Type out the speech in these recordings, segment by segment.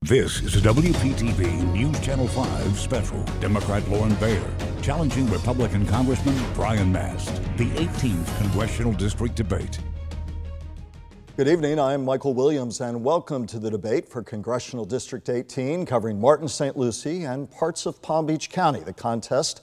This is a WPTV News Channel 5 special. Democrat Lauren Baer challenging Republican Congressman Brian Mast, the 18th Congressional District debate. Good evening, I'm Michael Williams and welcome to the debate for Congressional District 18 covering Martin, St. Lucie and parts of Palm Beach County. The contest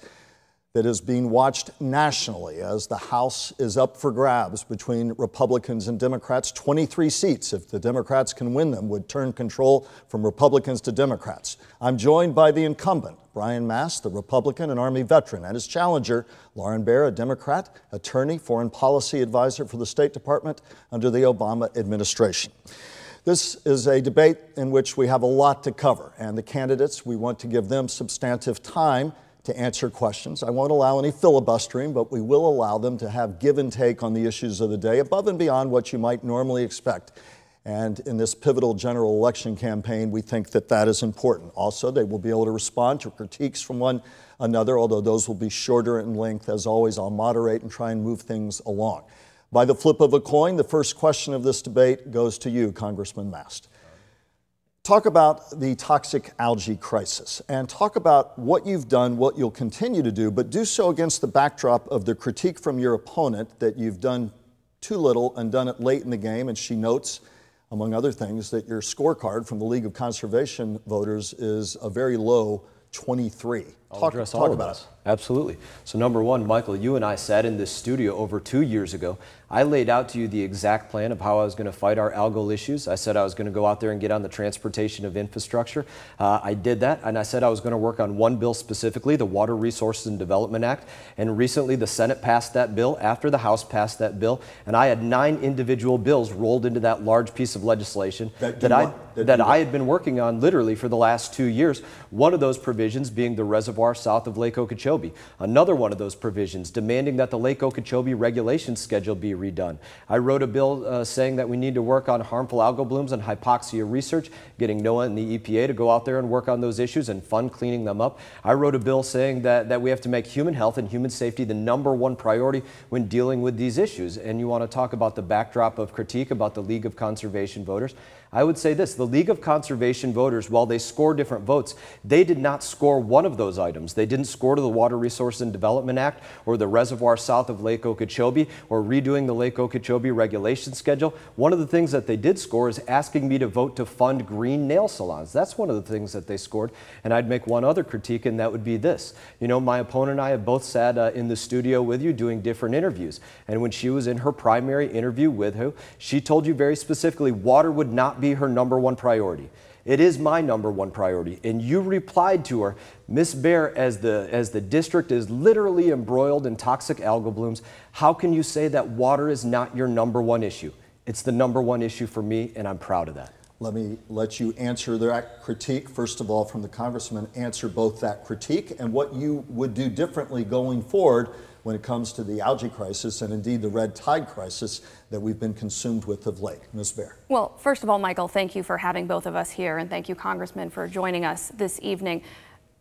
that is being watched nationally as the House is up for grabs between Republicans and Democrats. 23 seats, if the Democrats can win them, would turn control from Republicans to Democrats. I'm joined by the incumbent, Brian Mast, the Republican and Army veteran, and his challenger, Lauren Baer, a Democrat, attorney, foreign policy advisor for the State Department under the Obama administration. This is a debate in which we have a lot to cover, and the candidates, we want to give them substantive time to answer questions. I won't allow any filibustering, but we will allow them to have give and take on the issues of the day above and beyond what you might normally expect. And in this pivotal general election campaign, we think that that is important. Also, they will be able to respond to critiques from one another, although those will be shorter in length. As always, I'll moderate and try and move things along. By the flip of a coin, the first question of this debate goes to you, Congressman Mast. Talk about the toxic algae crisis and talk about what you've done, what you'll continue to do, but do so against the backdrop of the critique from your opponent that you've done too little and done it late in the game. And she notes, among other things, that your scorecard from the League of Conservation Voters is a very low 23. Talk about it. Absolutely. So number one, Michael, you and I sat in this studio over 2 years ago. I laid out to you the exact plan of how I was going to fight our algal issues. I said I was going to go out there and get on the transportation of infrastructure. I did that, and I said I was going to work on one bill specifically, the Water Resources and Development Act. And recently the Senate passed that bill after the House passed that bill, and I had 9 individual bills rolled into that large piece of legislation that I had been working on literally for the last 2 years. One of those provisions being the reservoir south of Lake Okeechobee. Another one of those provisions demanding that the Lake Okeechobee regulation schedule be redone. I wrote a bill saying that we need to work on harmful algal blooms and hypoxia research, getting NOAA and the EPA to go out there and work on those issues and fund cleaning them up. I wrote a bill saying that we have to make human health and human safety the #1 priority when dealing with these issues. And you want to talk about the backdrop of critique about the League of Conservation Voters. I would say this, the League of Conservation Voters, while they score different votes, they did not score one of those items. They didn't score to the Water Resources and Development Act or the reservoir south of Lake Okeechobee or redoing the Lake Okeechobee regulation schedule. One of the things that they did score is asking me to vote to fund green nail salons. That's one of the things that they scored. And I'd make one other critique, and that would be this. You know, my opponent and I have both sat in the studio with you doing different interviews. And when she was in her primary interview with you, she told you very specifically water would not be her #1 priority. It is my #1 priority. And you replied to her, Ms. Baer, as the district is literally embroiled in toxic algal blooms, how can you say that water is not your #1 issue? It's the #1 issue for me, and I'm proud of that. Let me let you answer that critique. First of all, from the Congressman, answer both that critique and what you would do differently going forward when it comes to the algae crisis and indeed the red tide crisis that we've been consumed with of late. Ms. Baer. Well, first of all, Michael, thank you for having both of us here, and thank you, Congressman, for joining us this evening.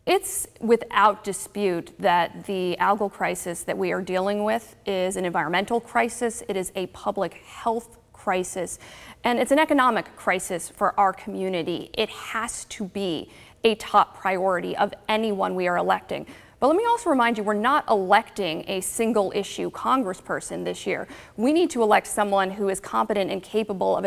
It's without dispute that the algal crisis that we are dealing with is an environmental crisis. It is a public health crisis, and it's an economic crisis for our community. It has to be a top priority of anyone we are electing. But let me also remind you, we're not electing a single issue congressperson this year. We need to elect someone who is competent and capable of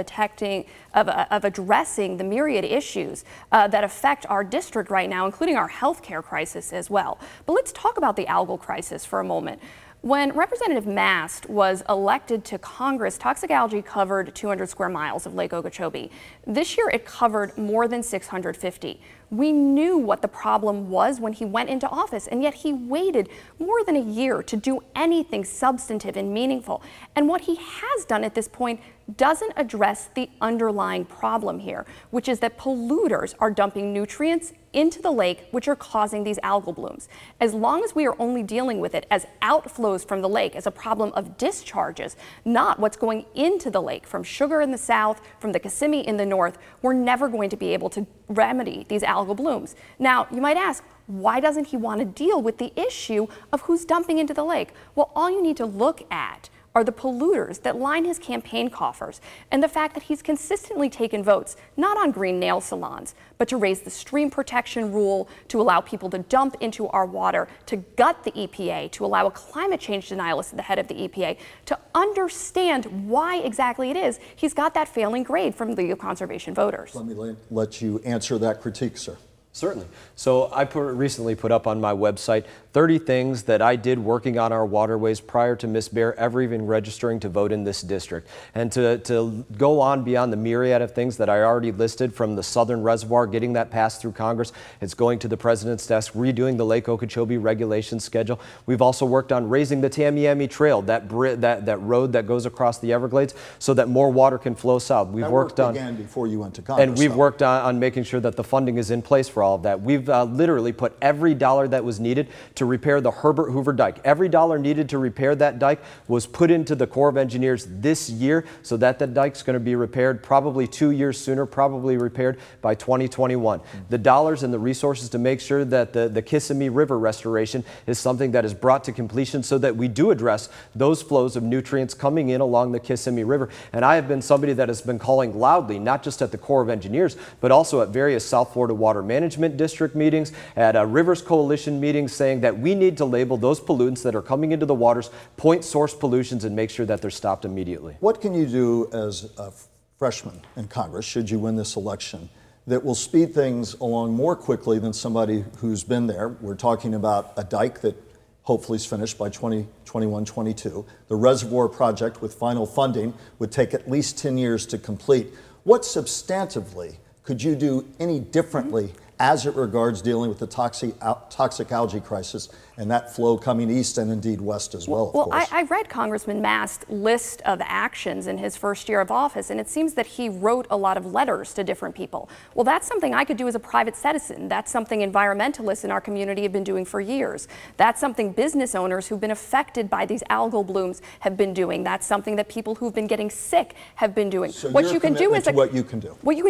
addressing the myriad issues that affect our district right now, including our healthcare crisis as well. But let's talk about the algal crisis for a moment. When Representative Mast was elected to Congress, toxic algae covered 200 square miles of Lake Okeechobee. This year it covered more than 650. We knew what the problem was when he went into office, and yet he waited more than a year to do anything substantive and meaningful. And what he has done at this point doesn't address the underlying problem here, which is that polluters are dumping nutrients into the lake, which are causing these algal blooms. As long as we are only dealing with it as outflows from the lake, as a problem of discharges, not what's going into the lake from Sugar in the south, from the Kissimmee in the north, we're never going to be able to remedy these algal blooms. Now, you might ask, why doesn't he want to deal with the issue of who's dumping into the lake? Well, all you need to look at are the polluters that line his campaign coffers, and the fact that he's consistently taken votes, not on green nail salons, but to raise the stream protection rule, to allow people to dump into our water, to gut the EPA, to allow a climate change denialist at the head of the EPA, to understand why exactly it is he's got that failing grade from legal conservation voters. Let me let you answer that critique, sir. Certainly. So I recently put up on my website 30 things that I did working on our waterways prior to Ms. Baer ever even registering to vote in this district. And to go on beyond the myriad of things that I already listed, from the Southern Reservoir, getting that passed through Congress, it's going to the President's desk, redoing the Lake Okeechobee regulation schedule. We've also worked on raising the Tamiami Trail, that road that goes across the Everglades, so that more water can flow south. We've worked on, began before you went to Congress. And we've worked on making sure that the funding is in place for all of that. We've literally put every dollar that was needed to repair the Herbert Hoover Dike. Every dollar needed to repair that dike was put into the Corps of Engineers this year, so that the dike's going to be repaired probably 2 years sooner, probably repaired by 2021. The dollars and the resources to make sure that the Kissimmee River restoration is something that is brought to completion, so that we do address those flows of nutrients coming in along the Kissimmee River. And I have been somebody that has been calling loudly, not just at the Corps of Engineers, but also at various South Florida Water Management District meetings, at Rivers Coalition meetings, saying that we need to label those pollutants that are coming into the waters point source pollutions and make sure that they're stopped immediately. What can you do as a freshman in Congress, should you win this election, that will speed things along more quickly than somebody who's been there? We're talking about a dike that hopefully is finished by 2021-22. The reservoir project with final funding would take at least 10 years to complete. What substantively could you do any differently as it regards dealing with the toxic algae crisis and that flow coming east and indeed west as well, of course? I read Congressman Mast's list of actions in his first year of office, and it seems that he wrote a lot of letters to different people. Well, that's something I could do as a private citizen. That's something environmentalists in our community have been doing for years. That's something business owners who've been affected by these algal blooms have been doing. That's something that people who've been getting sick have been doing. So what you can do as what you can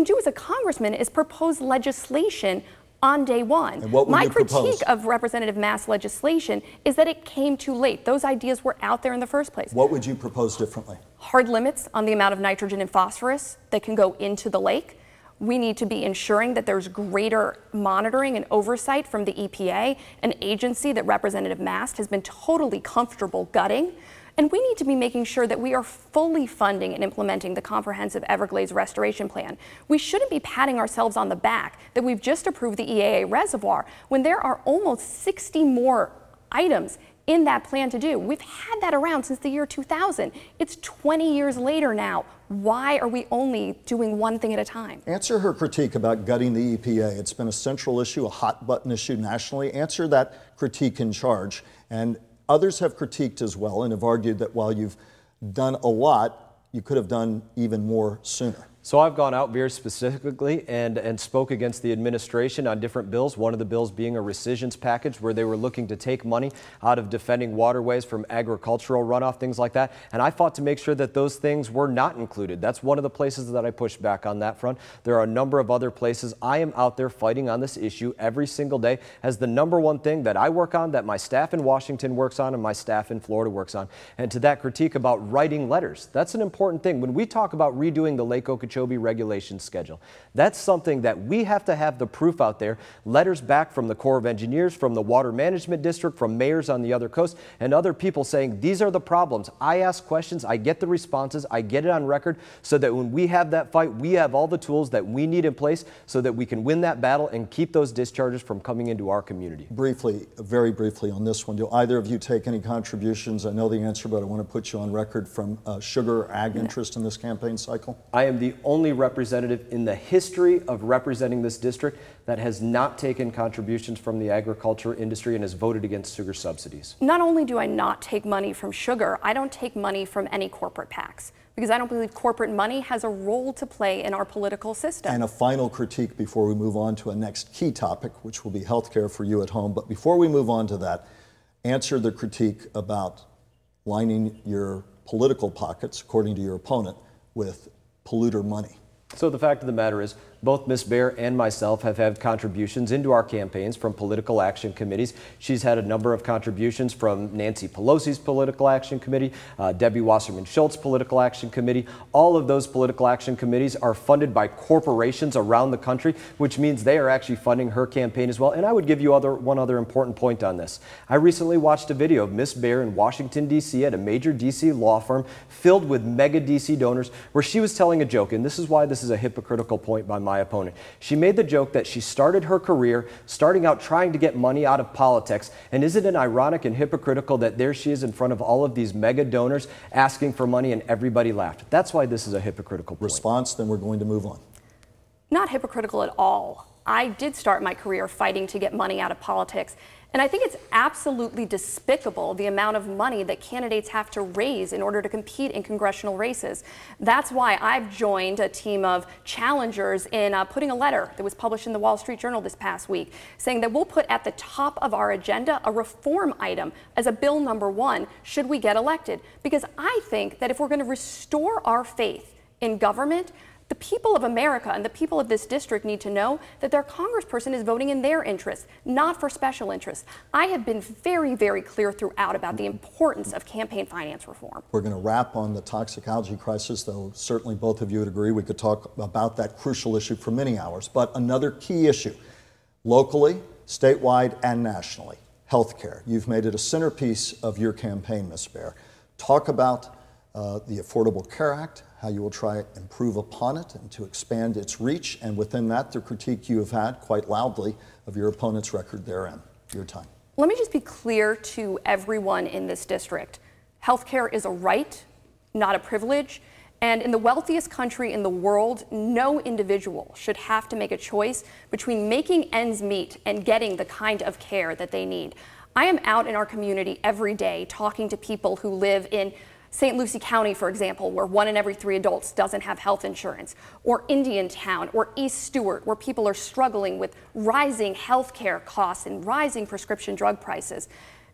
do as a congressman is propose legislation on day one. And what would My you propose? critique of Representative Mast's legislation is that it came too late. Those ideas were out there in the first place. What would you propose differently? Hard limits on the amount of nitrogen and phosphorus that can go into the lake. We need to be ensuring that there's greater monitoring and oversight from the EPA, an agency that Representative Mast has been totally comfortable gutting. And we need to be making sure that we are fully funding and implementing the comprehensive Everglades restoration plan. We shouldn't be patting ourselves on the back that we've just approved the EAA reservoir when there are almost 60 more items in that plan to do. We've had that around since the year 2000. It's 20 years later now. Why are we only doing one thing at a time? Answer her critique about gutting the EPA. It's been a central issue, a hot button issue nationally. Answer that critique in charge. And others have critiqued as well and have argued that while you've done a lot, you could have done even more sooner. So I've gone out very specifically and spoke against the administration on different bills, one of the bills being a rescissions package where they were looking to take money out of defending waterways from agricultural runoff, things like that. And I fought to make sure that those things were not included. That's one of the places that I pushed back on that front. There are a number of other places. I am out there fighting on this issue every single day as the number one thing that I work on, that my staff in Washington works on, and my staff in Florida works on. And to that critique about writing letters, that's an important thing. When we talk about redoing the Lake Okeechobee regulation schedule, that's something that we have to have the proof out there, letters back from the Corps of Engineers, from the Water Management District, from mayors on the other coast, and other people saying these are the problems. I ask questions, I get the responses, I get it on record, so that when we have that fight, we have all the tools that we need in place so that we can win that battle and keep those discharges from coming into our community. Briefly, very briefly on this one, do either of you take any contributions? I know the answer, but I want to put you on record from sugar or ag interest in this campaign cycle. I am the only representative in the history of representing this district that has not taken contributions from the agriculture industry and has voted against sugar subsidies. Not only do I not take money from sugar, I don't take money from any corporate PACs, because I don't believe corporate money has a role to play in our political system. And a final critique before we move on to a next key topic, which will be healthcare for you at home. But before we move on to that, answer the critique about lining your political pockets, according to your opponent, with polluter money. So the fact of the matter is, both Ms. Baer and myself have had contributions into our campaigns from political action committees. She's had a number of contributions from Nancy Pelosi's Political Action Committee, Debbie Wasserman Schultz's Political Action Committee. All of those political action committees are funded by corporations around the country, which means they are actually funding her campaign as well. And I would give you one other important point on this. I recently watched a video of Ms. Baer in Washington, D.C. at a major D.C. law firm filled with mega D.C. donors, where she was telling a joke, and this is why this is a hypocritical point by my opponent. She made the joke that she started her career starting out trying to get money out of politics, and isn't it ironic and hypocritical that there she is in front of all of these mega donors asking for money and everybody laughed? That's why this is a hypocritical point. Response, then we're going to move on. Not hypocritical at all. I did start my career fighting to get money out of politics. And I think it's absolutely despicable the amount of money that candidates have to raise in order to compete in congressional races. That's why I've joined a team of challengers in putting a letter that was published in the Wall Street Journal this past week saying that we'll put at the top of our agenda a reform item as a bill number 1 should we get elected. Because I think that if we're going to restore our faith in government, the people of America and the people of this district need to know that their congressperson is voting in their interests, not for special interests. I have been very, very clear throughout about the importance of campaign finance reform. We're going to wrap on the toxic algae crisis, though certainly both of you would agree we could talk about that crucial issue for many hours. But another key issue, locally, statewide, and nationally, healthcare. You've made it a centerpiece of your campaign, Ms. Baer. Talk about the Affordable Care Act, how you will try to improve upon it and to expand its reach, and within that, the critique you have had quite loudly of your opponent's record therein. Your time. Let me just be clear to everyone in this district. Healthcare is a right, not a privilege. And in the wealthiest country in the world, no individual should have to make a choice between making ends meet and getting the kind of care that they need. I am out in our community every day talking to people who live in St. Lucie County, for example, where 1 in every 3 adults doesn't have health insurance, or Indiantown, or East Stewart, where people are struggling with rising health care costs and rising prescription drug prices.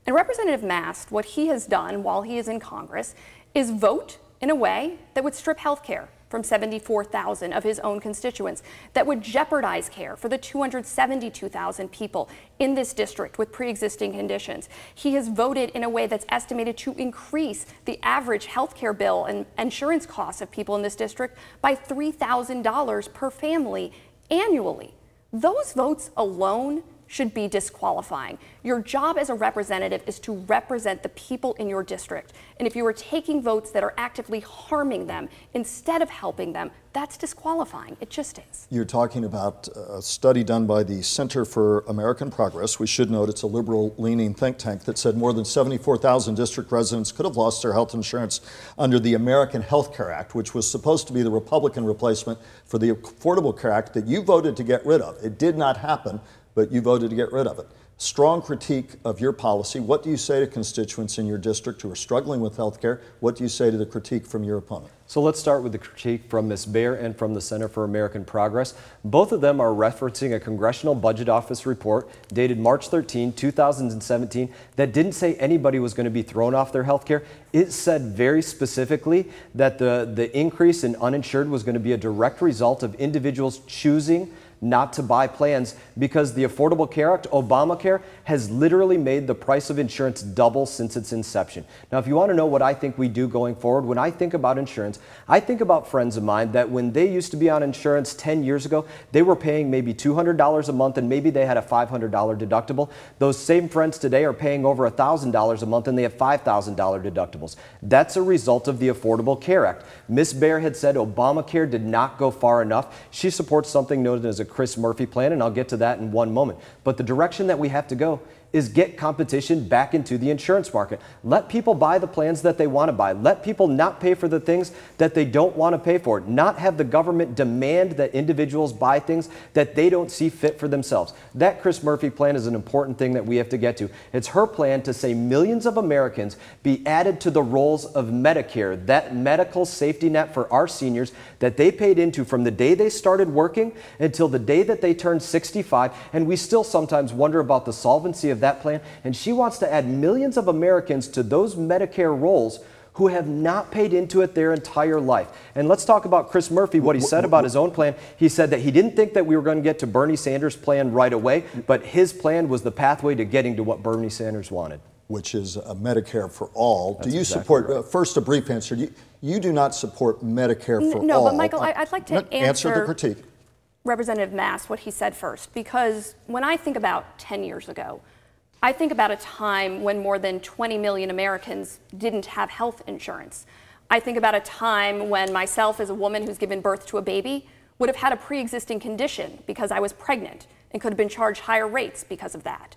And Representative Mast, what he has done while he is in Congress is vote in a way that would strip health care from 74,000 of his own constituents, that would jeopardize care for the 272,000 people in this district with pre-existing conditions. He has voted in a way that's estimated to increase the average health care bill and insurance costs of people in this district by $3,000 per family annually. Those votes alone should be disqualifying. Your job as a representative is to represent the people in your district. And if you are taking votes that are actively harming them instead of helping them, that's disqualifying. It just is. You're talking about a study done by the Center for American Progress. We should note it's a liberal-leaning think tank that said more than 74,000 district residents could have lost their health insurance under the American Health Care Act, which was supposed to be the Republican replacement for the Affordable Care Act that you voted to get rid of. It did not happen, but you voted to get rid of it. Strong critique of your policy. What do you say to constituents in your district who are struggling with health care? What do you say to the critique from your opponent? So let's start with the critique from Ms. Baer and from the Center for American Progress. Both of them are referencing a Congressional Budget Office report dated March 13, 2017 that didn't say anybody was going to be thrown off their health care. It said very specifically that the increase in uninsured was going to be a direct result of individuals choosing not to buy plans because the Affordable Care Act, Obamacare, has literally made the price of insurance double since its inception. Now, if you want to know what I think we do going forward, when I think about insurance, I think about friends of mine that when they used to be on insurance 10 years ago, they were paying maybe $200 a month and maybe they had a $500 deductible. Those same friends today are paying over $1,000 a month and they have $5,000 deductibles. That's a result of the Affordable Care Act. Ms. Baer had said Obamacare did not go far enough. She supports something known as a Chris Murphy plan, and I'll get to that in one moment. But the direction that we have to go is get competition back into the insurance market. Let people buy the plans that they want to buy. Let people not pay for the things that they don't want to pay for. Not have the government demand that individuals buy things that they don't see fit for themselves. That Chris Murphy plan is an important thing that we have to get to. It's her plan to say millions of Americans be added to the rolls of Medicare, that medical safety net for our seniors that they paid into from the day they started working until the day that they turned 65. And we still sometimes wonder about the solvency of that plan, and she wants to add millions of Americans to those Medicare rolls who have not paid into it their entire life. And let's talk about Chris Murphy, what he said about his own plan. He said that he didn't think that we were going to get to Bernie Sanders' plan right away, but his plan was the pathway to getting to what Bernie Sanders wanted. Which is Medicare for all. That's do you exactly support, right. First a brief answer, you do not support Medicare for all. No, but Michael, I'd like to answer the critique. Representative Mast what he said first, because when I think about 10 years ago, I think about a time when more than 20 million Americans didn't have health insurance. I think about a time when myself, as a woman who's given birth to a baby, would have had a pre-existing condition because I was pregnant and could have been charged higher rates because of that.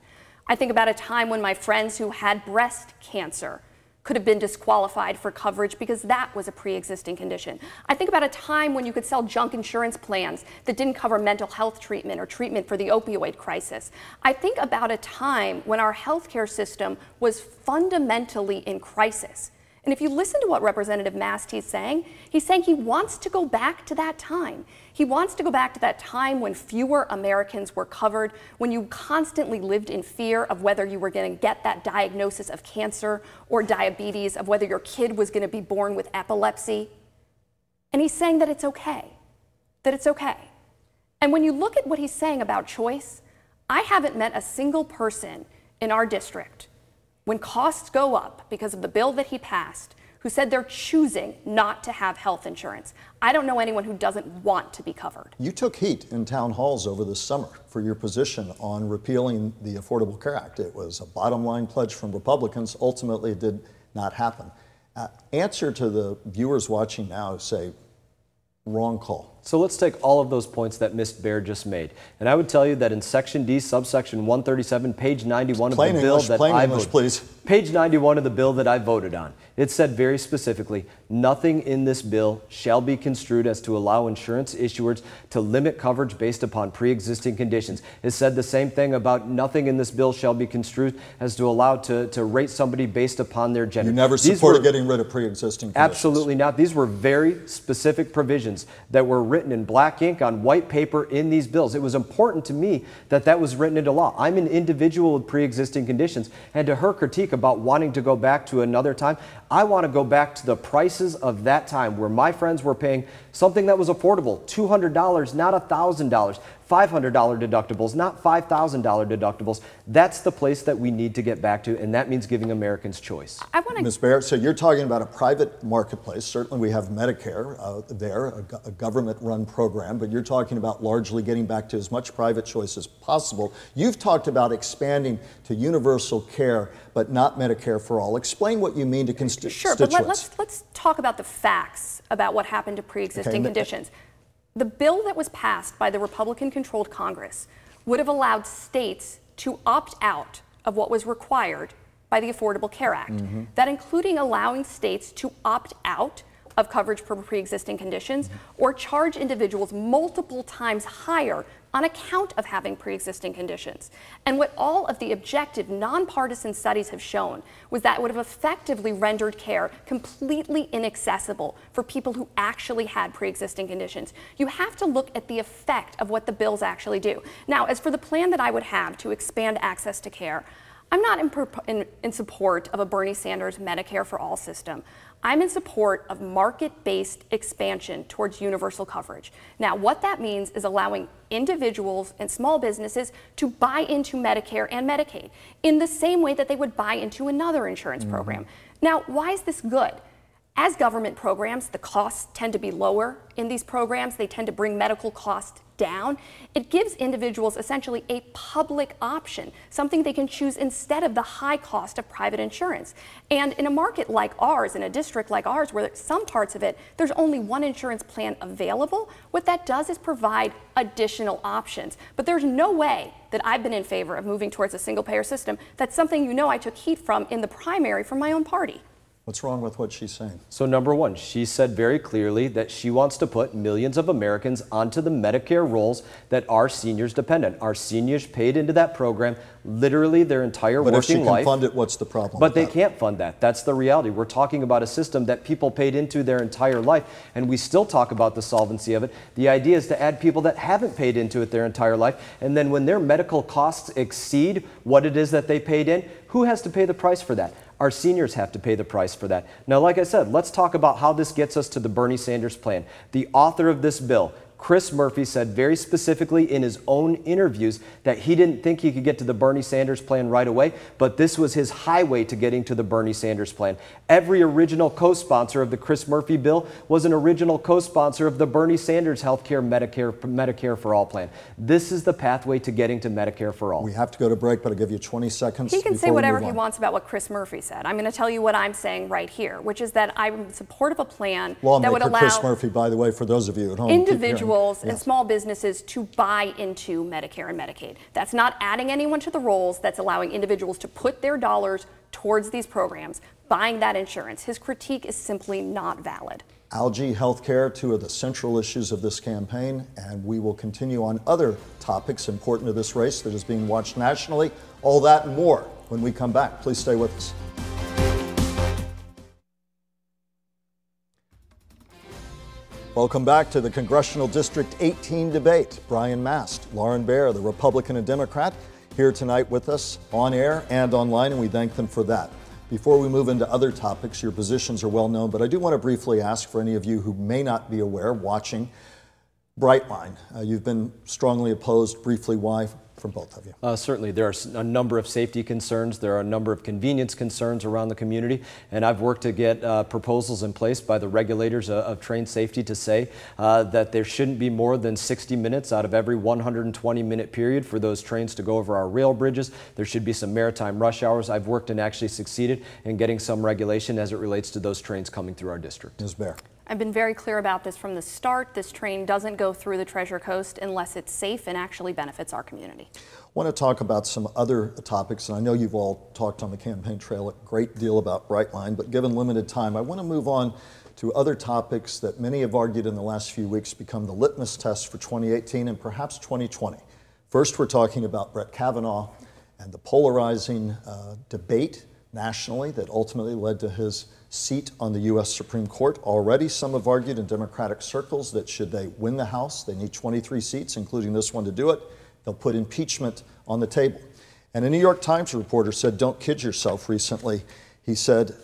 I think about a time when my friends who had breast cancer could have been disqualified for coverage because that was a pre-existing condition. I think about a time when you could sell junk insurance plans that didn't cover mental health treatment or treatment for the opioid crisis. I think about a time when our healthcare system was fundamentally in crisis. And if you listen to what Representative Mast he's saying he wants to go back to that time. He wants to go back to that time when fewer Americans were covered, when you constantly lived in fear of whether you were going to get that diagnosis of cancer or diabetes, of whether your kid was going to be born with epilepsy. And he's saying that it's okay, that it's okay. And when you look at what he's saying about choice, I haven't met a single person in our district when costs go up because of the bill that he passed, who said they're choosing not to have health insurance. I don't know anyone who doesn't want to be covered. You took heat in town halls over the summer for your position on repealing the Affordable Care Act. It was a bottom line pledge from Republicans. Ultimately, it did not happen. Answer to the viewers watching now who say, wrong call. So let's take all of those points that Ms. Baer just made. And I would tell you that in Section D, subsection 137, page 91 of the bill that I voted. Please. Page 91 of the bill that I voted on. It said very specifically, nothing in this bill shall be construed as to allow insurance issuers to limit coverage based upon pre-existing conditions. It said the same thing about nothing in this bill shall be construed as to allow to rate somebody based upon their gender. You never supported getting rid of pre-existing conditions. Absolutely not. These were very specific provisions that were written in black ink on white paper in these bills. It was important to me that that was written into law. I'm an individual with pre-existing conditions, and to her critique about wanting to go back to another time, I want to go back to the prices of that time where my friends were paying something that was affordable, $200, not $1,000, $500 deductibles, not $5,000 deductibles. That's the place that we need to get back to, and that means giving Americans choice. Ms. Baer, so you're talking about a private marketplace. Certainly we have Medicare there, a government-run program, but you're talking about largely getting back to as much private choice as possible. You've talked about expanding to universal care, but not Medicare for all. Explain what you mean to constituents. Sure, but let's talk about the facts about what happened to pre-existing conditions. The bill that was passed by the Republican-controlled Congress would have allowed states to opt out of what was required by the Affordable Care Act. That including allowing states to opt out of coverage for pre-existing conditions or charge individuals multiple times higher on account of having pre-existing conditions. And what all of the objective, nonpartisan studies have shown was that it would have effectively rendered care completely inaccessible for people who actually had pre-existing conditions. You have to look at the effect of what the bills actually do. Now, as for the plan that I would have to expand access to care, I'm not in support of a Bernie Sanders Medicare for all system. I'm in support of market-based expansion towards universal coverage. Now, what that means is allowing individuals and small businesses to buy into Medicare and Medicaid in the same way that they would buy into another insurance program. Now, why is this good? As government programs, the costs tend to be lower in these programs. They tend to bring medical costs down. It gives individuals essentially a public option, something they can choose instead of the high cost of private insurance. And in a market like ours, in a district like ours, where some parts of it, there's only one insurance plan available, what that does is provide additional options. But there's no way that I've been in favor of moving towards a single-payer system. That's something you know I took heat from in the primary from my own party. What's wrong with what she's saying? So number one, she said very clearly that she wants to put millions of Americans onto the Medicare rolls that our seniors depend on. Our seniors paid into that program literally their entire working life. But if she can fund it, what's the problem? But they can't fund that. That's the reality. We're talking about a system that people paid into their entire life, and we still talk about the solvency of it. The idea is to add people that haven't paid into it their entire life, and then when their medical costs exceed what it is that they paid in, who has to pay the price for that? Our seniors have to pay the price for that. Now, like I said, let's talk about how this gets us to the Bernie Sanders plan. The author of this bill, Chris Murphy, said very specifically in his own interviews that he didn't think he could get to the Bernie Sanders plan right away, but this was his highway to getting to the Bernie Sanders plan. Every original co-sponsor of the Chris Murphy bill was an original co-sponsor of the Bernie Sanders healthcare Medicare for All plan. This is the pathway to getting to Medicare for all. We have to go to break, but I'll give you 20 seconds. He can say whatever he wants about what Chris Murphy said. I'm going to tell you what I'm saying right here, which is that I'm in support of a plan that would allow Chris Murphy, by the way, for those of you at home, individuals and small businesses to buy into Medicare and Medicaid. That's not adding anyone to the rolls. That's allowing individuals to put their dollars towards these programs, buying that insurance. His critique is simply not valid. Algae healthcare, two of the central issues of this campaign, and we will continue on other topics important to this race that is being watched nationally. All that and more when we come back. Please stay with us. Welcome back to the Congressional District 18 debate. Brian Mast, Lauren Baer, the Republican and Democrat, here tonight with us on air and online, and we thank them for that. Before we move into other topics, your positions are well known, but I do want to briefly ask for any of you who may not be aware, watching, Brightline. You've been strongly opposed. Briefly, why? From both of you. Certainly. There are a number of safety concerns. There are a number of convenience concerns around the community. And I've worked to get proposals in place by the regulators of train safety to say that there shouldn't be more than 60 minutes out of every 120-minute period for those trains to go over our rail bridges. There should be some maritime rush hours. I've worked and actually succeeded in getting some regulation as it relates to those trains coming through our district. Ms. Baer. I've been very clear about this from the start. This train doesn't go through the Treasure Coast unless it's safe and actually benefits our community. I want to talk about some other topics, and I know you've all talked on the campaign trail a great deal about Brightline, but given limited time, I want to move on to other topics that many have argued in the last few weeks become the litmus test for 2018 and perhaps 2020. First, we're talking about Brett Kavanaugh and the polarizing debate nationally that ultimately led to his seat on the U.S. Supreme Court. Already, some have argued in Democratic circles that should they win the House, they need 23 seats, including this one, to do it. They'll put impeachment on the table. And a New York Times reporter said, "Don't kid yourself," recently. He said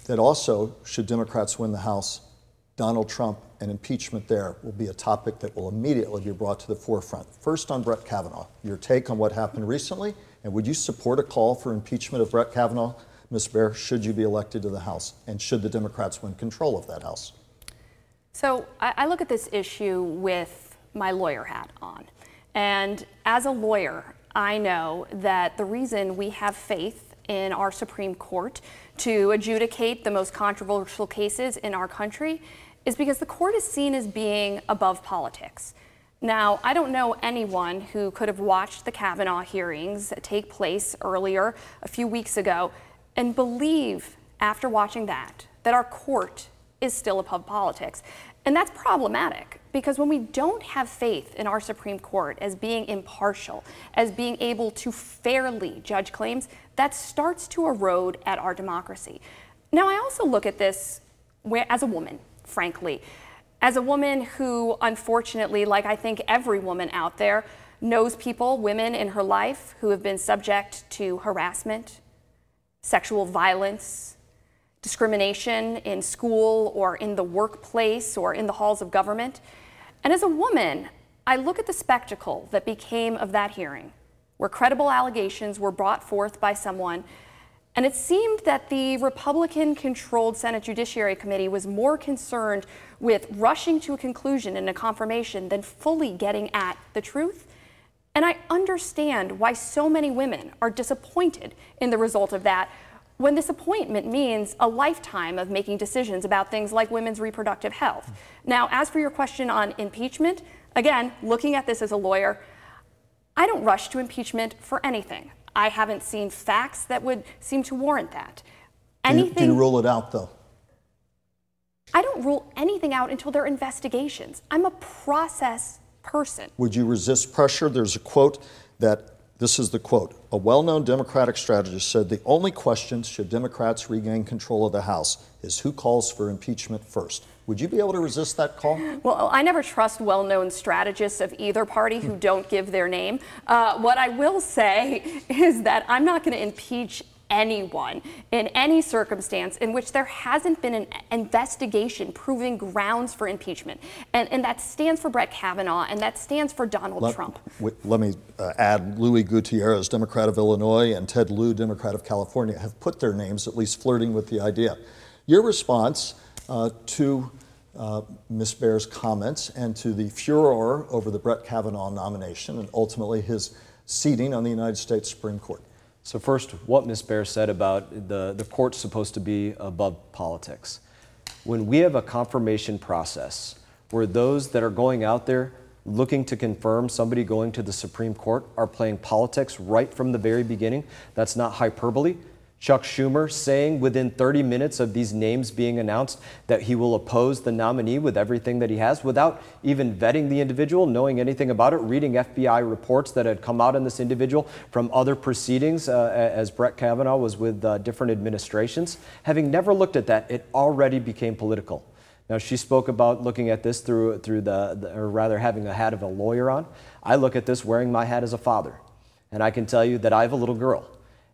that also, should Democrats win the House, Donald Trump and impeachment there will be a topic that will immediately be brought to the forefront. First, on Brett Kavanaugh, your take on what happened recently, and would you support a call for impeachment of Brett Kavanaugh, Ms. Baer, should you be elected to the House, and should the Democrats win control of that House? So I look at this issue with my lawyer hat on. And as a lawyer, I know that the reason we have faith in our Supreme Court to adjudicate the most controversial cases in our country is because the court is seen as being above politics. Now, I don't know anyone who could have watched the Kavanaugh hearings take place earlier a few weeks ago and believe, after watching that our court is still above politics. And that's problematic, because when we don't have faith in our Supreme Court as being impartial, as being able to fairly judge claims, that starts to erode at our democracy. Now, I also look at this as a woman, frankly, as a woman who, unfortunately, like I think every woman out there, knows people, women in her life, who have been subject to harassment, sexual violence, discrimination in school or in the workplace or in the halls of government. And as a woman, I look at the spectacle that became of that hearing, where credible allegations were brought forth by someone, and it seemed that the Republican-controlled Senate Judiciary Committee was more concerned with rushing to a conclusion and a confirmation than fully getting at the truth. And I understand why so many women are disappointed in the result of that, when disappointment means a lifetime of making decisions about things like women's reproductive health. Now, as for your question on impeachment, again, looking at this as a lawyer, I don't rush to impeachment for anything. I haven't seen facts that would seem to warrant that. Do you rule it out, though? I don't rule anything out until there are investigations. I'm a process person. Would you resist pressure? There's a quote that, this is the quote, a well-known Democratic strategist said the only question, should Democrats regain control of the House, is who calls for impeachment first. Would you be able to resist that call? Well, I never trust well-known strategists of either party who don't give their name. What I will say is that I'm not going to impeach anyone in any circumstance in which there hasn't been an investigation proving grounds for impeachment. And that stands for Brett Kavanaugh, and that stands for Donald Trump. Let me add, Louis Gutierrez, Democrat of Illinois, and Ted Lieu, Democrat of California, have put their names, at least flirting with the idea. Your response to Ms. Baer's comments and to the furor over the Brett Kavanaugh nomination and ultimately his seating on the United States Supreme Court. So first, what Ms. Baer said about the court's supposed to be above politics. When we have a confirmation process where those that are going out there looking to confirm somebody going to the Supreme Court are playing politics right from the very beginning, that's not hyperbole. Chuck Schumer saying within 30 minutes of these names being announced that he will oppose the nominee with everything that he has without even vetting the individual, knowing anything about it, reading FBI reports that had come out on this individual from other proceedings as Brett Kavanaugh was with different administrations. Having never looked at that, it already became political. Now, she spoke about looking at this through or rather having a hat of a lawyer on. I look at this wearing my hat as a father. And I can tell you that I have a little girl.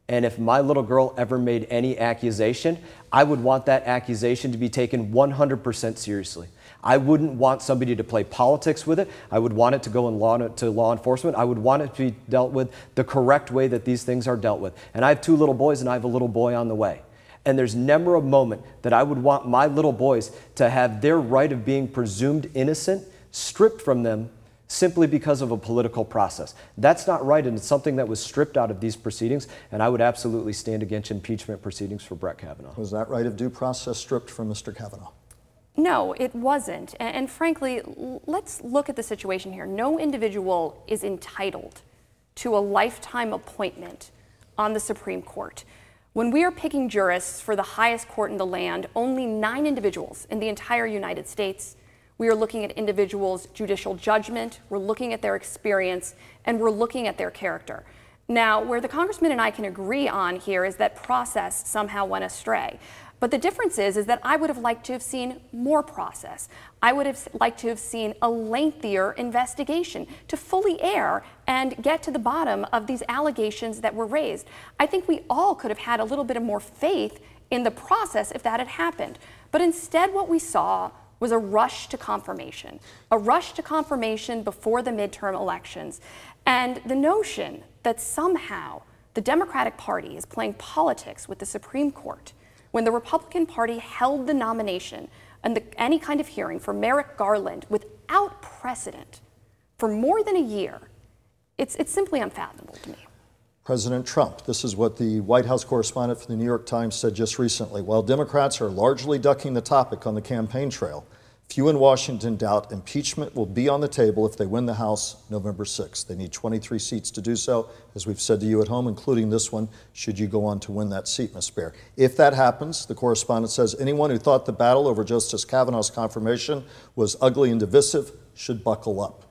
And if my little girl ever made any accusation, I would want that accusation to be taken 100% seriously. I wouldn't want somebody to play politics with it. I would want it to go to law enforcement. I would want it to be dealt with the correct way that these things are dealt with. And I have 2 little boys, and I have a little boy on the way. And there's never a moment that I would want my little boys to have their right of being presumed innocent stripped from them simply because of a political process. That's not right, and it's something that was stripped out of these proceedings, and I would absolutely stand against impeachment proceedings for Brett Kavanaugh. Was that right of due process stripped from Mr. Kavanaugh? No, it wasn't. And frankly, let's look at the situation here. No individual is entitled to a lifetime appointment on the Supreme Court. When we are picking jurists for the highest court in the land, only 9 individuals in the entire United States. We are looking at individuals' judicial judgment, we're looking at their experience, and we're looking at their character. Now, where the Congressman and I can agree on here is that process somehow went astray. But the difference is that I would have liked to have seen more process. I would have liked to have seen a lengthier investigation to fully air and get to the bottom of these allegations that were raised. I think we all could have had a little bit of more faith in the process if that had happened. But instead, what we saw was a rush to confirmation before the midterm elections. And the notion that somehow the Democratic Party is playing politics with the Supreme Court when the Republican Party held the nomination and any kind of hearing for Merrick Garland without precedent for more than a year, it's simply unfathomable to me. President Trump, this is what the White House correspondent for the New York Times said just recently. While Democrats are largely ducking the topic on the campaign trail, few in Washington doubt impeachment will be on the table if they win the House November 6th. They need 23 seats to do so, as we've said to you at home, including this one, should you go on to win that seat, Ms. Baer. If that happens, the correspondent says, anyone who thought the battle over Justice Kavanaugh's confirmation was ugly and divisive should buckle up.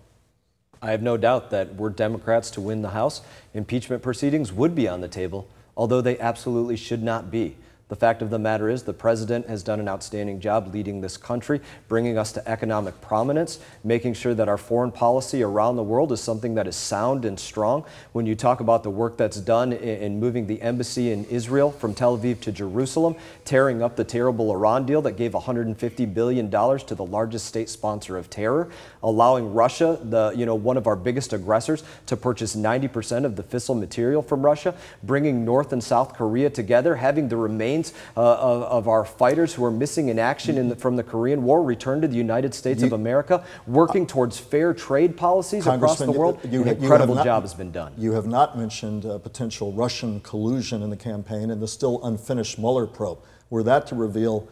I have no doubt that were Democrats to win the House, impeachment proceedings would be on the table, although they absolutely should not be. The fact of the matter is the president has done an outstanding job leading this country, bringing us to economic prominence, making sure that our foreign policy around the world is something that is sound and strong. When you talk about the work that's done in moving the embassy in Israel from Tel Aviv to Jerusalem, tearing up the terrible Iran deal that gave $150 billion to the largest state sponsor of terror, allowing Russia, one of our biggest aggressors, to purchase 90% of the fissile material from Russia, bringing North and South Korea together, having the remains of our fighters who are missing in action from the Korean War return to the United States of America, working towards fair trade policies across the world. An incredible job has been done. You have not mentioned potential Russian collusion in the campaign and the still unfinished Mueller probe. Were that to reveal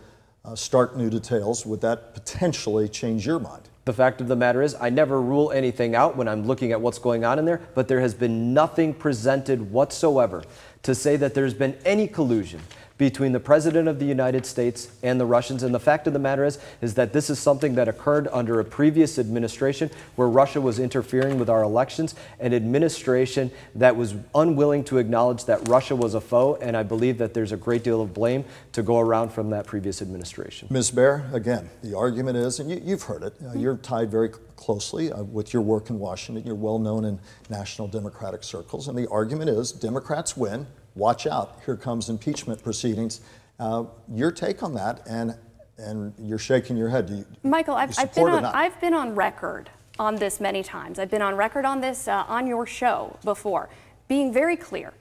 stark new details, would that potentially change your mind? The fact of the matter is, I never rule anything out when I'm looking at what's going on in there, but there has been nothing presented whatsoever to say that there's been any collusion between the President of the United States and the Russians. And the fact of the matter is that this is something that occurred under a previous administration where Russia was interfering with our elections, an administration that was unwilling to acknowledge that Russia was a foe. And I believe that there's a great deal of blame to go around from that previous administration. Ms. Baer, again, the argument is, and you've heard it, you're tied very closely with your work in Washington. You're well known in national Democratic circles. And the argument is Democrats win, watch out, here comes impeachment proceedings. Your take on that, and you're shaking your head. Do you, Michael, you support it or not? I've been on record on this many times. I've been on record on this on your show before, being very clear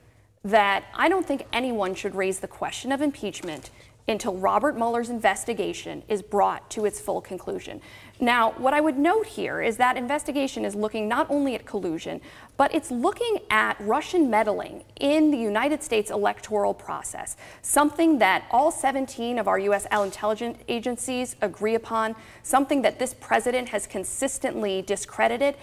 that I don't think anyone should raise the question of impeachment until Robert Mueller's investigation is brought to its full conclusion. Now, what I would note here is that investigation is looking not only at collusion, but it's looking at Russian meddling in the United States electoral process, something that all 17 of our U.S. intelligence agencies agree upon, something that this president has consistently discredited.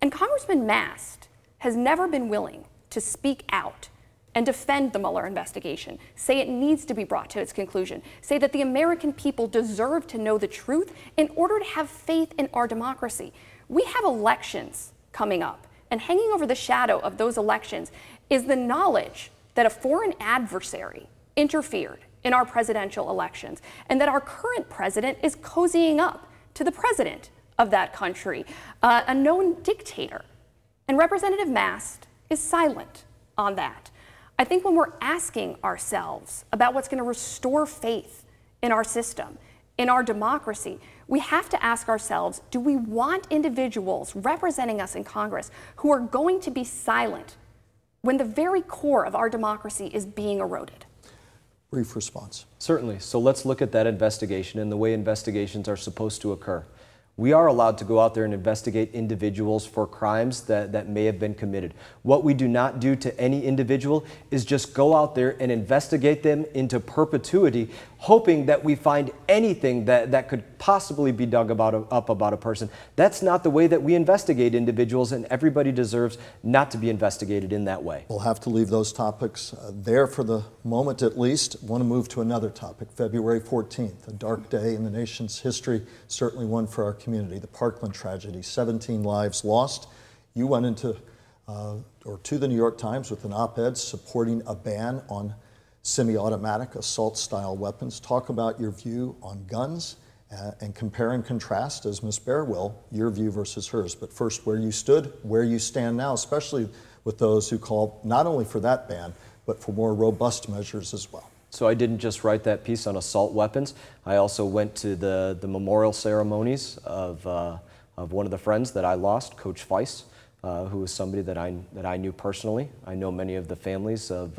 And Congressman Mast has never been willing to speak out and defend the Mueller investigation, say it needs to be brought to its conclusion, say that the American people deserve to know the truth in order to have faith in our democracy. We have elections coming up, and hanging over the shadow of those elections is the knowledge that a foreign adversary interfered in our presidential elections, and that our current president is cozying up to the president of that country, a known dictator. And Representative Mast is silent on that. I think when we're asking ourselves about what's going to restore faith in our system, in our democracy, we have to ask ourselves, do we want individuals representing us in Congress who are going to be silent when the very core of our democracy is being eroded? Brief response. Certainly. So let's look at that investigation and the way investigations are supposed to occur. We are allowed to go out there and investigate individuals for crimes that may have been committed. What we do not do to any individual is just go out there and investigate them into perpetuity, hoping that we find anything that could possibly be dug up about a person. That's not the way that we investigate individuals, and everybody deserves not to be investigated in that way. We'll have to leave those topics there for the moment at least. Want to move to another topic. February 14th, a dark day in the nation's history, certainly one for our community. The Parkland tragedy, 17 lives lost. You went into to the New York Times with an op-ed supporting a ban on semi-automatic assault-style weapons. Talk about your view on guns and compare and contrast, as Ms. Baer will, your view versus hers. But first, where you stood, where you stand now, especially with those who call not only for that ban, but for more robust measures as well. So I didn't just write that piece on assault weapons. I also went to the memorial ceremonies of one of the friends that I lost, Coach Feiss, who was somebody that I knew personally. I know many of the families of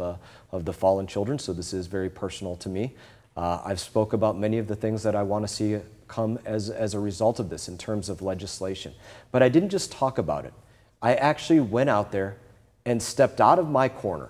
the fallen children, so this is very personal to me. I've spoke about many of the things that I want to see come as a result of this in terms of legislation. But I didn't just talk about it. I actually went out there and stepped out of my corner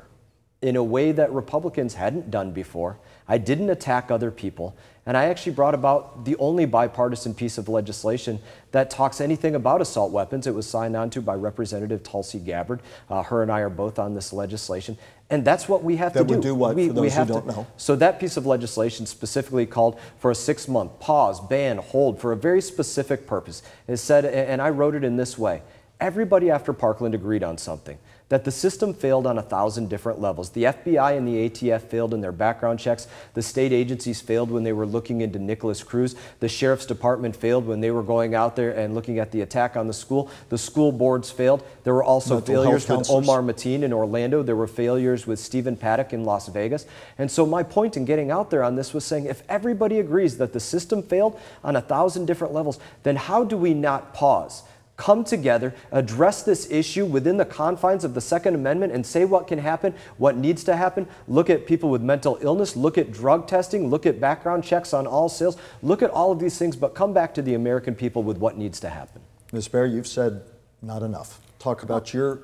in a way that Republicans hadn't done before. I didn't attack other people, and I actually brought about the only bipartisan piece of legislation that talks anything about assault weapons. It was signed onto by Representative Tulsi Gabbard. Her and I are both on this legislation, and that's what we have to do. That would do what, for those who don't know? So that piece of legislation specifically called for a 6-month pause, ban, hold, for a very specific purpose. It said, and I wrote it in this way, everybody after Parkland agreed on something, that the system failed on 1,000 different levels. The FBI and the ATF failed in their background checks. The state agencies failed when they were looking into Nicholas Cruz. The Sheriff's Department failed when they were going out there and looking at the attack on the school. The school boards failed. There were also failures with Omar Mateen in Orlando. There were failures with Stephen Paddock in Las Vegas. And so my point in getting out there on this was saying, if everybody agrees that the system failed on 1,000 different levels, then how do we not pause, come together, address this issue within the confines of the Second Amendment and say what can happen, what needs to happen, look at people with mental illness, look at drug testing, look at background checks on all sales, look at all of these things, but come back to the American people with what needs to happen. Ms. Baer, you've said not enough. Talk about your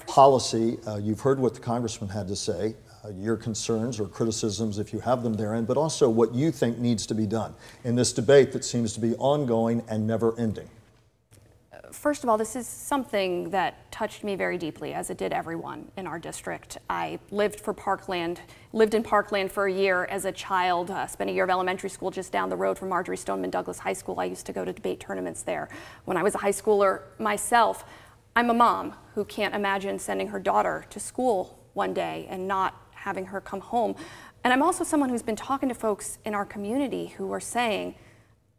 policy. You've heard what the Congressman had to say, your concerns or criticisms if you have them therein, but also what you think needs to be done in this debate that seems to be ongoing and never ending. First of all, this is something that touched me very deeply, as it did everyone in our district. I lived in Parkland for a year as a child, spent a year of elementary school just down the road from Marjorie Stoneman Douglas High School. I used to go to debate tournaments there. When I was a high schooler myself, I'm a mom who can't imagine sending her daughter to school one day and not having her come home. And I'm also someone who's been talking to folks in our community who are saying,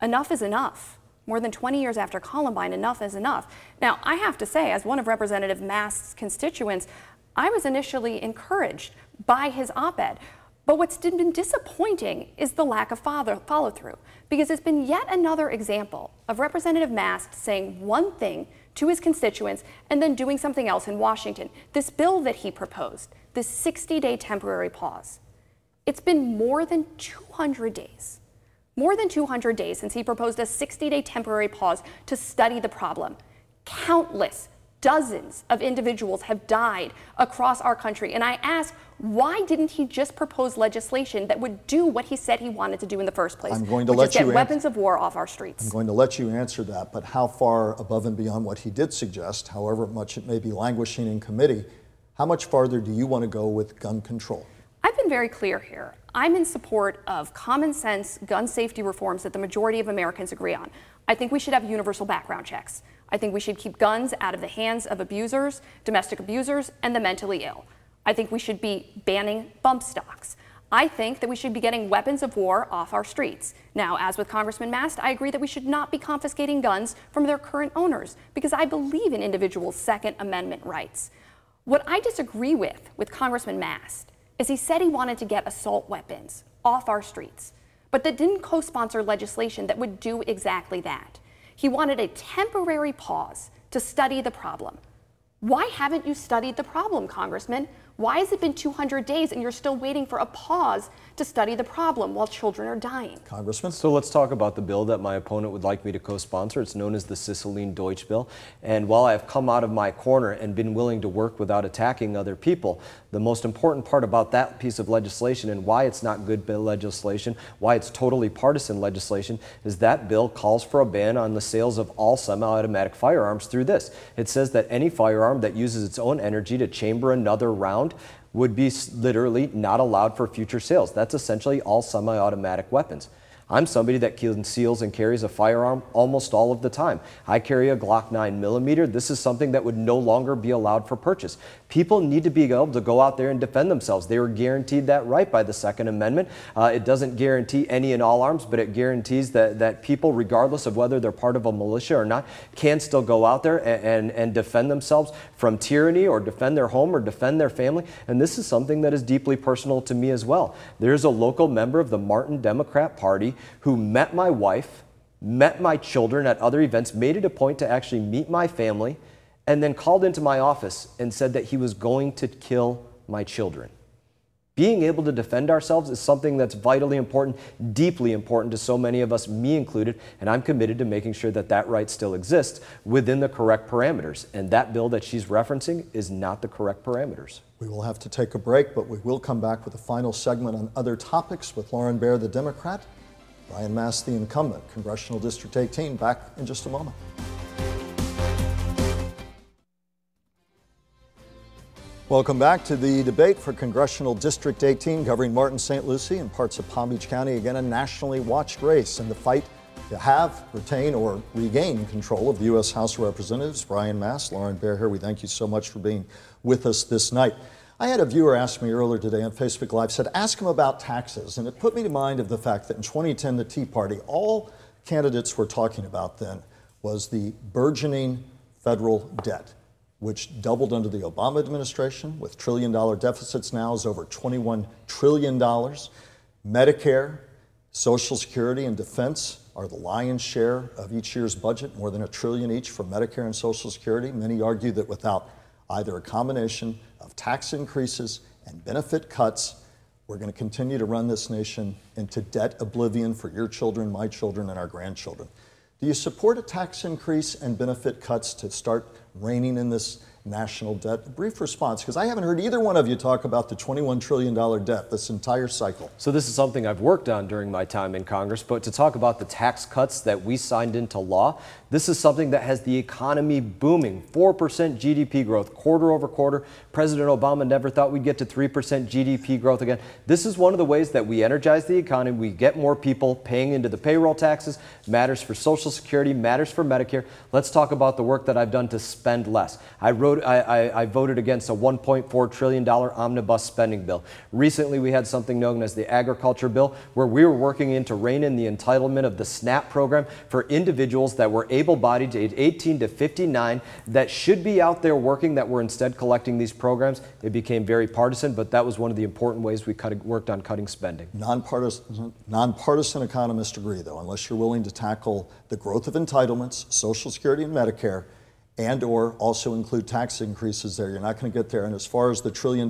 enough is enough. More than 20 years after Columbine, enough is enough. Now, I have to say, as one of Representative Mast's constituents, I was initially encouraged by his op-ed. But what's been disappointing is the lack of follow-through, because it's been yet another example of Representative Mast saying one thing to his constituents and then doing something else in Washington. This bill that he proposed, this 60-day temporary pause, it's been more than 200 days. More than 200 days since he proposed a 60-day temporary pause to study the problem. Countless, dozens of individuals have died across our country. And I ask, why didn't he just propose legislation that would do what he said he wanted to do in the first place? I'm going to let you get weapons of war off our streets. I'm going to let you answer that, but how far above and beyond what he did suggest, however much it may be languishing in committee, how much farther do you want to go with gun control? I've been very clear here. I'm in support of common sense gun safety reforms that the majority of Americans agree on. I think we should have universal background checks. I think we should keep guns out of the hands of abusers, domestic abusers, and the mentally ill. I think we should be banning bump stocks. I think that we should be getting weapons of war off our streets. Now, as with Congressman Mast, I agree that we should not be confiscating guns from their current owners, because I believe in individuals' Second Amendment rights. What I disagree with Congressman Mast is he said he wanted to get assault weapons off our streets, but that didn't co-sponsor legislation that would do exactly that. He wanted a temporary pause to study the problem. Why haven't you studied the problem, Congressman? Why has it been 200 days and you're still waiting for a pause to study the problem while children are dying? Congressman? So let's talk about the bill that my opponent would like me to co-sponsor. It's known as the Sisseline-Deutsch bill. And while I have come out of my corner and been willing to work without attacking other people, the most important part about that piece of legislation and why it's not good bill legislation, why it's totally partisan legislation, is that bill calls for a ban on the sales of all semi-automatic firearms through this. It says that any firearm that uses its own energy to chamber another round would be literally not allowed for future sales. That's essentially all semi-automatic weapons. I'm somebody that conceals and carries a firearm almost all of the time. I carry a Glock 9mm. This is something that would no longer be allowed for purchase. People need to be able to go out there and defend themselves. They were guaranteed that right by the Second Amendment. It doesn't guarantee any and all arms, but it guarantees that people, regardless of whether they're part of a militia or not, can still go out there and defend themselves from tyranny, or defend their home, or defend their family. And this is something that is deeply personal to me as well. There's a local member of the Martin Democrat Party who met my wife, met my children at other events, made it a point to actually meet my family, and then called into my office and said that he was going to kill my children. Being able to defend ourselves is something that's vitally important, deeply important to so many of us, me included, and I'm committed to making sure that that right still exists within the correct parameters. And that bill that she's referencing is not the correct parameters. We will have to take a break, but we will come back with a final segment on other topics with Lauren Baer, the Democrat, Brian Mast, the incumbent, Congressional District 18. Back in just a moment. Welcome back to the debate for Congressional District 18, covering Martin, St. Lucie, and parts of Palm Beach County. Again, a nationally watched race in the fight to have, retain, or regain control of the U.S. House of Representatives. Brian Mast, Lauren Baer here. We thank you so much for being with us this night. I had a viewer ask me earlier today on Facebook Live, said, ask him about taxes. And it put me to mind of the fact that in 2010, the Tea Party, all candidates were talking about then was the burgeoning federal debt, which doubled under the Obama administration, with trillion-dollar deficits now is over $21 trillion. Medicare, Social Security, and defense are the lion's share of each year's budget, more than $1 trillion each for Medicare and Social Security. Many argue that without either a combination of tax increases and benefit cuts, we're going to continue to run this nation into debt oblivion for your children, my children, and our grandchildren. Do you support a tax increase and benefit cuts to start reining in this national debt? A brief response, because I haven't heard either one of you talk about the $21 trillion debt this entire cycle. So this is something I've worked on during my time in Congress, but to talk about the tax cuts that we signed into law, this is something that has the economy booming. 4% GDP growth, quarter over quarter. President Obama never thought we'd get to 3% GDP growth again. This is one of the ways that we energize the economy. We get more people paying into the payroll taxes, matters for Social Security, matters for Medicare. Let's talk about the work that I've done to spend less. I voted against a $1.4 trillion omnibus spending bill. Recently, we had something known as the agriculture bill, where we were working to rein in the entitlement of the SNAP program for individuals that were able-bodied, age 18 to 59, that should be out there working, that were instead collecting these programs. It became very partisan, but that was one of the important ways we worked on cutting spending. Nonpartisan economists agree, though, unless you're willing to tackle the growth of entitlements, Social Security and Medicare, and or also include tax increases there, you're not going to get there. And as far as the $1 trillion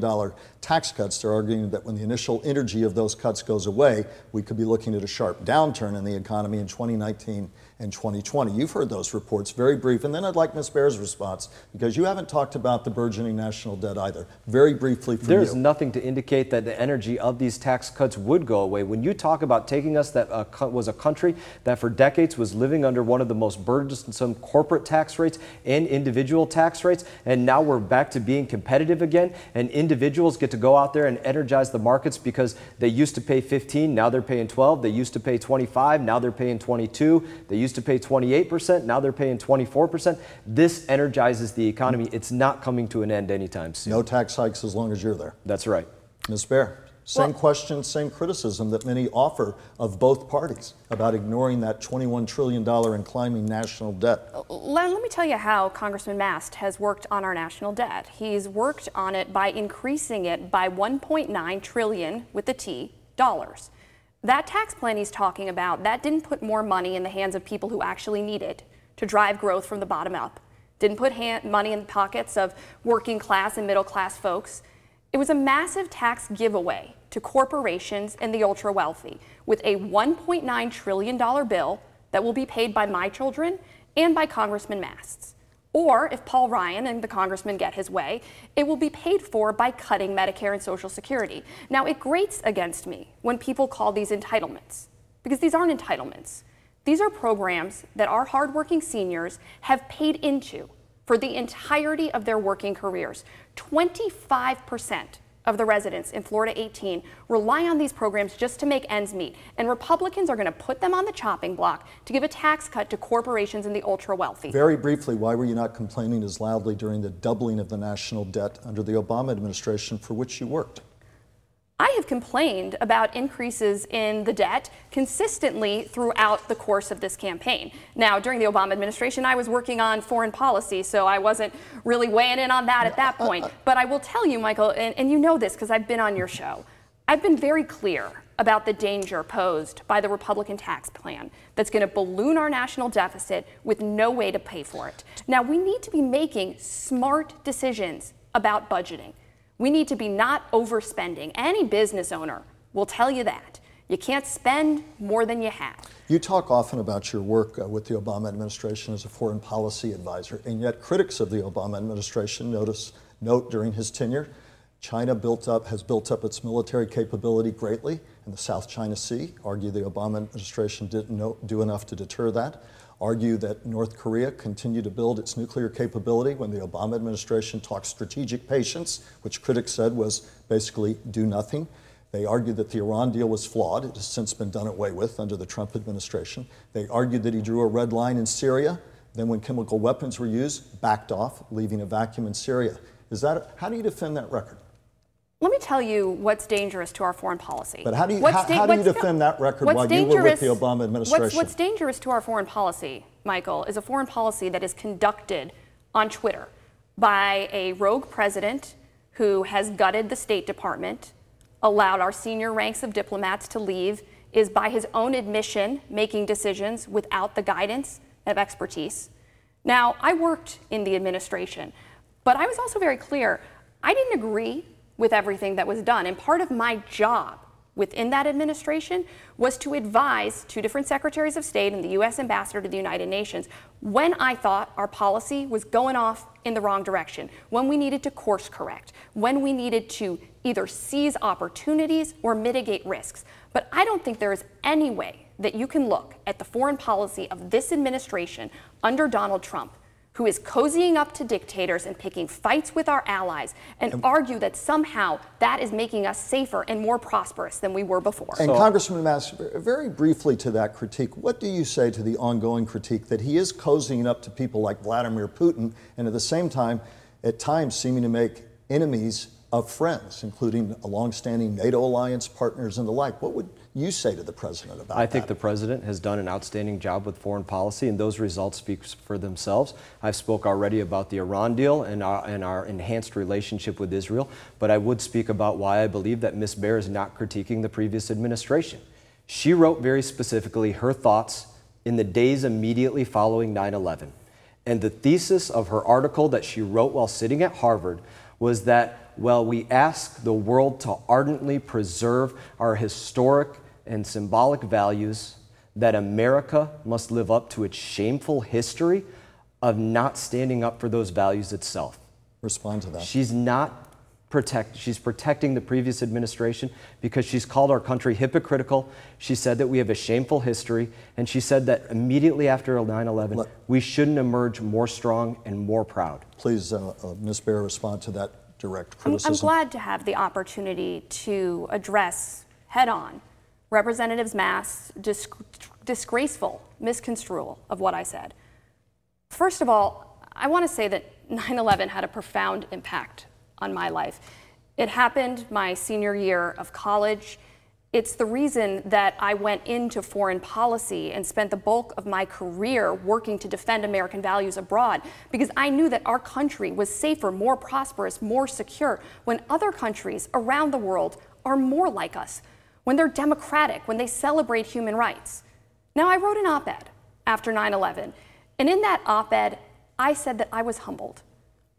tax cuts, they're arguing that when the initial energy of those cuts goes away, we could be looking at a sharp downturn in the economy in 2019 and 2020. You've heard those reports, very brief. And then I'd like Ms. Baer's response, because you haven't talked about the burgeoning national debt either. Very briefly from you. There's nothing to indicate that the energy of these tax cuts would go away. When you talk about taking us that was a country that for decades was living under one of the most burdensome corporate tax rates and individual tax rates, and now we're back to being competitive again, and individuals get to go out there and energize the markets because they used to pay 15, now they're paying 12, they used to pay 25, now they're paying 22, they used to pay 28%, now they're paying 24%. This energizes the economy. It's not coming to an end anytime soon. No tax hikes as long as you're there. That's right. Ms. Baer, same question, same criticism that many offer of both parties about ignoring that $21 trillion and climbing national debt. Let me tell you how Congressman Mast has worked on our national debt. He's worked on it by increasing it by $1.9 trillion with the T dollars. That tax plan he's talking about, that didn't put more money in the hands of people who actually need it to drive growth from the bottom up. Didn't put money in the pockets of working class and middle class folks. It was a massive tax giveaway to corporations and the ultra wealthy with a $1.9 trillion bill that will be paid by my children and by Congressman Mast's. Or if Paul Ryan and the congressman get his way, it will be paid for by cutting Medicare and Social Security. Now, it grates against me when people call these entitlements, because these aren't entitlements. These are programs that our hardworking seniors have paid into for the entirety of their working careers. 25% of the residents in Florida 18 rely on these programs just to make ends meet. And Republicans are going to put them on the chopping block to give a tax cut to corporations and the ultra wealthy. Very briefly, why were you not complaining as loudly during the doubling of the national debt under the Obama administration for which you worked? I have complained about increases in the debt consistently throughout the course of this campaign. Now, during the Obama administration, I was working on foreign policy, so I wasn't really weighing in on that at that point. But I will tell you, Michael, and you know this because I've been on your show, I've been very clear about the danger posed by the Republican tax plan that's going to balloon our national deficit with no way to pay for it. Now, we need to be making smart decisions about budgeting. We need to be not overspending. Any business owner will tell you that. You can't spend more than you have. You talk often about your work with the Obama administration as a foreign policy advisor, and yet critics of the Obama administration note during his tenure, China has built up its military capability greatly in the South China Sea, argue the Obama administration didn't do enough to deter that, argue that North Korea continued to build its nuclear capability when the Obama administration talked strategic patience, which critics said was basically do nothing. They argued that the Iran deal was flawed. It has since been done away with under the Trump administration. They argued that he drew a red line in Syria. Then when chemical weapons were used, backed off, leaving a vacuum in Syria. How do you defend that record? Let me tell you what's dangerous to our foreign policy. But how do you defend that record while you were with the Obama administration? What's dangerous to our foreign policy, Michael, is a foreign policy that is conducted on Twitter by a rogue president who has gutted the State Department, allowed our senior ranks of diplomats to leave, is by his own admission making decisions without the guidance of expertise. Now, I worked in the administration, but I was also very clear, I didn't agree with everything that was done. And part of my job within that administration was to advise two different secretaries of state and the U.S. ambassador to the United Nations when I thought our policy was going off in the wrong direction, when we needed to course correct, when we needed to either seize opportunities or mitigate risks. But I don't think there is any way that you can look at the foreign policy of this administration under Donald Trump, who is cozying up to dictators and picking fights with our allies, and argue that somehow that is making us safer and more prosperous than we were before. And Congressman Mast, very briefly to that critique, what do you say to the ongoing critique that he is cozying up to people like Vladimir Putin, and at the same time, at times seeming to make enemies of friends, including a longstanding NATO alliance partners and the like? What would you say to the president about that? I think the president has done an outstanding job with foreign policy, and those results speak for themselves. I've spoke already about the Iran deal and our enhanced relationship with Israel, but I would speak about why I believe that Ms. Baer is not critiquing the previous administration. She wrote very specifically her thoughts in the days immediately following 9/11. And the thesis of her article that she wrote while sitting at Harvard was that, well, we ask the world to ardently preserve our historic and symbolic values, that America must live up to its shameful history of not standing up for those values itself. Respond to that. She's protecting the previous administration because she's called our country hypocritical. She said that we have a shameful history, and she said that immediately after 9/11, we shouldn't emerge more strong and more proud. Please, Ms. Baer, respond to that direct criticism. I'm glad to have the opportunity to address head-on Representative Mast's disgraceful misconstrual of what I said. First of all, I want to say that 9/11 had a profound impact on my life. It happened my senior year of college. It's the reason that I went into foreign policy and spent the bulk of my career working to defend American values abroad, because I knew that our country was safer, more prosperous, more secure when other countries around the world are more like us, when they're democratic, when they celebrate human rights. Now, I wrote an op-ed after 9/11, and in that op-ed, I said that I was humbled.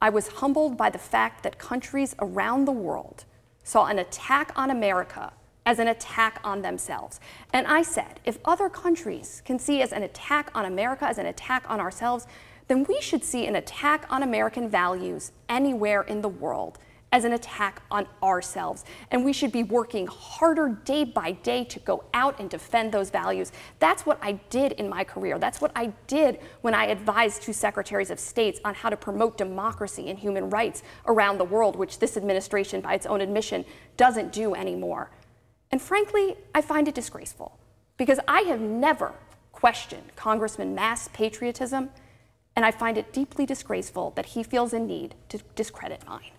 I was humbled by the fact that countries around the world saw an attack on America as an attack on themselves. And I said, if other countries can see as an attack on America as an attack on ourselves, then we should see an attack on American values anywhere in the world as an attack on ourselves. And we should be working harder day by day to go out and defend those values. That's what I did in my career. That's what I did when I advised two secretaries of state on how to promote democracy and human rights around the world, which this administration, by its own admission, doesn't do anymore. And frankly, I find it disgraceful, because I have never questioned Congressman Mast's patriotism, and I find it deeply disgraceful that he feels a need to discredit mine.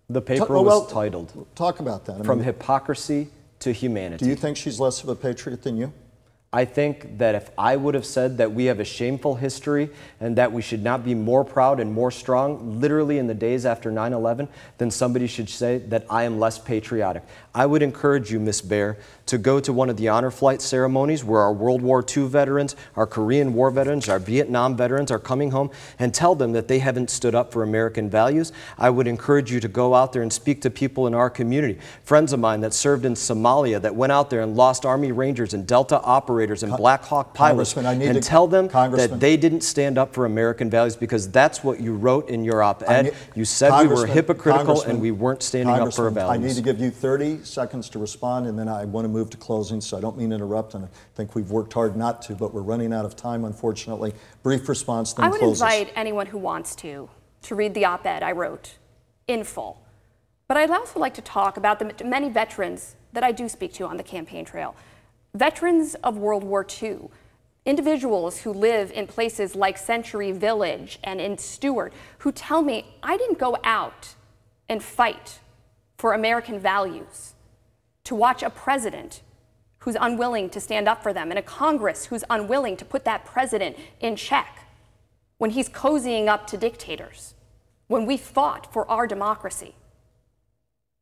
The paper was titled, talk about that. From Hypocrisy to Humanity. Do you think she's less of a patriot than you? I think that if I would have said that we have a shameful history and that we should not be more proud and more strong, literally in the days after 9/11, then somebody should say that I am less patriotic. I would encourage you, Ms. Baer, to go to one of the honor flight ceremonies where our World War II veterans, our Korean War veterans, our Vietnam veterans are coming home, and tell them that they haven't stood up for American values. I would encourage you to go out there and speak to people in our community. Friends of mine that served in Somalia, that went out there and lost Army Rangers and Delta operators and Black Hawk pilots, and tell them that they didn't stand up for American values, because that's what you wrote in your op-ed. You said we were hypocritical and we weren't standing up for our values. I need to give you 30 seconds to respond, and then I want to move to closing, so I don't mean to interrupt, and I think we've worked hard not to, but we're running out of time, unfortunately. Brief response, then closes. I would invite anyone who wants to read the op-ed I wrote in full. But I'd also like to talk about the many veterans that I do speak to on the campaign trail. Veterans of World War II, individuals who live in places like Century Village and in Stewart, who tell me, I didn't go out and fight for American values to watch a president who's unwilling to stand up for them and a Congress who's unwilling to put that president in check when he's cozying up to dictators, when we fought for our democracy.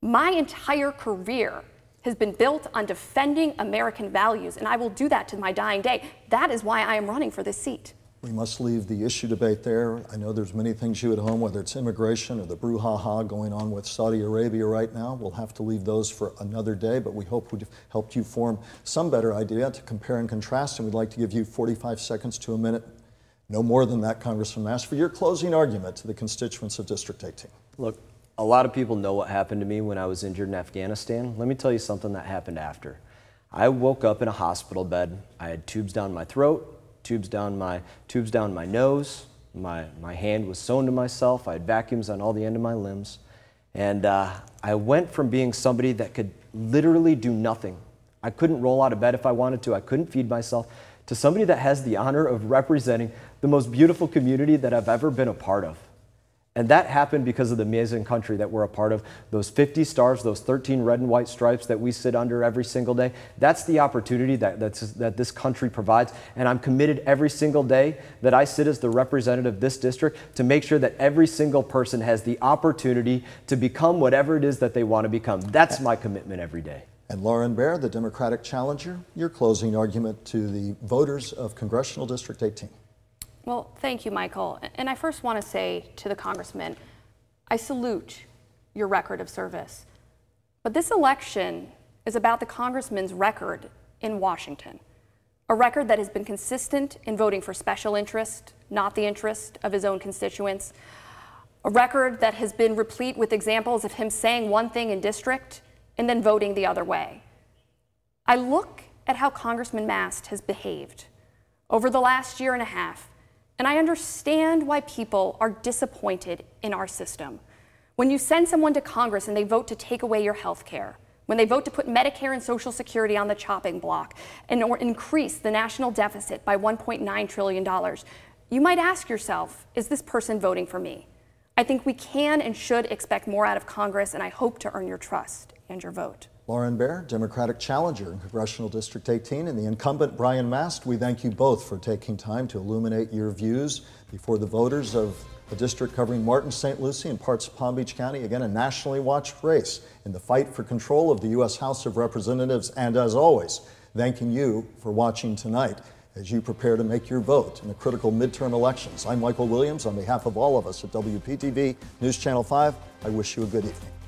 My entire career has been built on defending American values, and I will do that to my dying day. That is why I am running for this seat. We must leave the issue debate there. I know there's many things you at home, whether it's immigration or the brouhaha going on with Saudi Arabia right now. We'll have to leave those for another day, but we hope we've helped you form some better idea to compare and contrast, and we'd like to give you 45 seconds to a minute, no more than that, Congressman Mast, for your closing argument to the constituents of District 18. Look, a lot of people know what happened to me when I was injured in Afghanistan. Let me tell you something that happened after. I woke up in a hospital bed. I had tubes down my throat, tubes down my nose. My hand was sewn to myself. I had vacuums on all the end of my limbs. And I went from being somebody that could literally do nothing. I couldn't roll out of bed if I wanted to. I couldn't feed myself, to somebody that has the honor of representing the most beautiful community that I've ever been a part of. And that happened because of the amazing country that we're a part of. Those 50 stars, those 13 red and white stripes that we sit under every single day, that's the opportunity that this country provides. And I'm committed every single day that I sit as the representative of this district to make sure that every single person has the opportunity to become whatever it is that they want to become. That's my commitment every day. And Lauren Baer, the Democratic challenger, your closing argument to the voters of Congressional District 18. Well, thank you, Michael. And I first want to say to the Congressman, I salute your record of service. But this election is about the Congressman's record in Washington, a record that has been consistent in voting for special interest, not the interest of his own constituents, a record that has been replete with examples of him saying one thing in district and then voting the other way. I look at how Congressman Mast has behaved over the last year and a half, and I understand why people are disappointed in our system. When you send someone to Congress and they vote to take away your health care, when they vote to put Medicare and Social Security on the chopping block and or increase the national deficit by $1.9 trillion, you might ask yourself, is this person voting for me? I think we can and should expect more out of Congress, and I hope to earn your trust and your vote. Lauren Baer, Democratic challenger in Congressional District 18, and the incumbent Brian Mast, we thank you both for taking time to illuminate your views before the voters of the district covering Martin, St. Lucie, and parts of Palm Beach County. Again, a nationally watched race in the fight for control of the U.S. House of Representatives. And as always, thanking you for watching tonight as you prepare to make your vote in the critical midterm elections. I'm Michael Williams. On behalf of all of us at WPTV News Channel 5, I wish you a good evening.